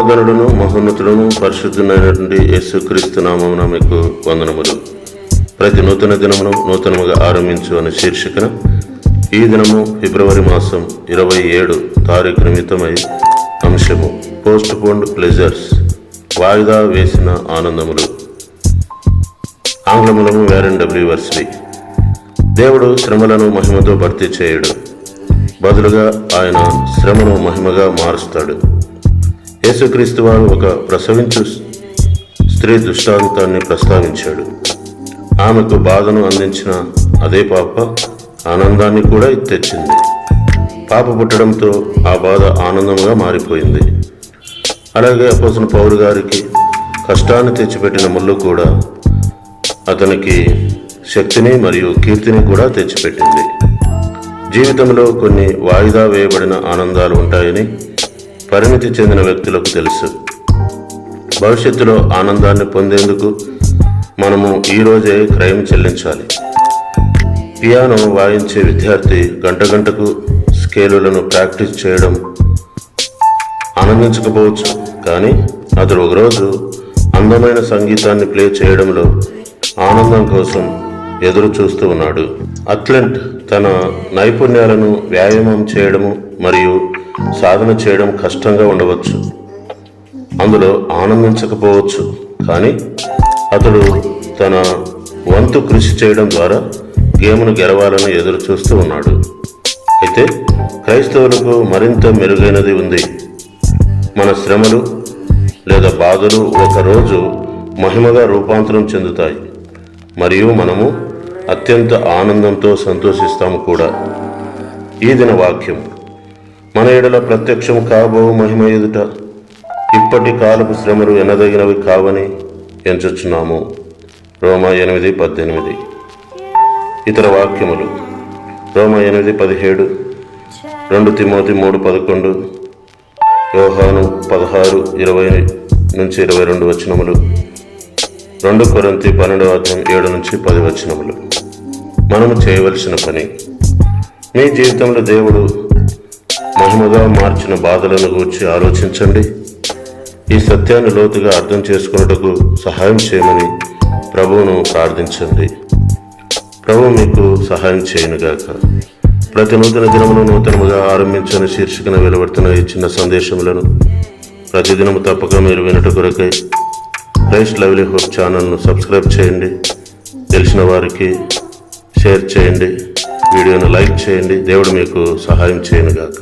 మహోదరుడును మహోన్నతుడును పరిశుద్ధుడైనటువంటి యేసుక్రీస్తు నామమున మీకు వందనములు. ప్రతి నూతన దినమును నూతనముగా ఆరంభించు అనే శీర్షికన ఈ దినము ఫిబ్రవరి మాసం 27 తారీఖు నిమిత్తమై అంశము పోస్ట్ పోన్డ్ ప్లెజర్స్, వాయిదా వేసిన ఆనందములు. ఆంగ్లములను వారెన్ డబ్ల్యూ వర్స్లీ. దేవుడు శ్రమలను మహిమతో భర్తీ చేయడు, బదులుగా ఆయన శ్రమను మహిమగా మారుస్తాడు. యేసుక్రీస్తు వారు ఒక ప్రసవించు స్త్రీ దృష్టాంతాన్ని ప్రస్తావించాడు. ఆమెకు బాధను అందించిన అదే పాప ఆనందాన్ని కూడా తెచ్చింది. పాప పుట్టడంతో ఆ బాధ ఆనందంగా మారిపోయింది. అలాగే అపోస్తలుడైన పౌలు గారికి కష్టాన్ని తెచ్చిపెట్టిన ముళ్ళు కూడా అతనికి శక్తిని మరియు కీర్తిని కూడా తెచ్చిపెట్టింది. జీవితంలో కొన్ని వాయిదా వేయబడిన ఆనందాలు ఉంటాయని పరిణితి చెందిన వ్యక్తులకు తెలుసు. భవిష్యత్తులో ఆనందాన్ని పొందేందుకు మనము ఈరోజే క్రయం చెల్లించాలి. పియానో వాయించే విద్యార్థి గంటకు స్కేలులను ప్రాక్టీస్ చేయడం ఆనందించకపోవచ్చు, కానీ అతడు ఒకరోజు అందమైన సంగీతాన్ని ప్లే చేయడంలో ఆనందం కోసం ఎదురు చూస్తూ ఉన్నాడు. అథ్లెట్ తన నైపుణ్యాలను వ్యాయామం చేయడము మరియు సాధన చేయడం కష్టంగా ఉండవచ్చు, అందులో ఆనందించకపోవచ్చు, కానీ అతడు తన వంతు కృషి చేయడం ద్వారా గేమ్ను గెలవాలని ఎదురు చూస్తూ ఉన్నాడు. అయితే క్రైస్తవులకు మరింత మెరుగైనది ఉంది. మన శ్రమలు లేదా బాధలు ఒకరోజు మహిమగా రూపాంతరం చెందుతాయి మరియు మనము అత్యంత ఆనందంతో సంతోషిస్తాము కూడా. ఈ దిన వాక్యం: మన ఎడల ప్రత్యక్షం కాబో మహిమ ఎదుట ఇప్పటి కాలపు శ్రమలు ఎనదగినవి కావని ఎంచుచున్నాము. రోమా 8:18. ఇతర వాక్యములు: రోమా 8:17, 2 తిమోతి 3:11, యోహాను 16:20-22 వచనములు, 2 కొరింథీ 12:7-10 వచనములు. మనము చేయవలసిన పని: మీ జీవితంలో దేవుడు మహిమగా మార్చిన బాధలను గూర్చి ఆలోచించండి. ఈ సత్యాన్ని లోతుగా అర్థం చేసుకున్నటకు సహాయం చేయమని ప్రభువును ప్రార్థించండి. ప్రభువు మీకు సహాయం చేయనుగాక. ప్రతి నూతన దినమును నూతనముగా ఆరంభించని శీర్షికన వెలువడుతున్న ఈ చిన్న సందేశములను ప్రతిదినము తప్పక మీరు వినట కొరకై క్రైస్ట్ లవ్లీ హోప్ ఛానల్ను సబ్స్క్రైబ్ చేయండి. తెలిసిన వారికి షేర్ చేయండి, వీడియోను లైక్ చేయండి. దేవుడు మీకు సహాయం చేయనుగాక.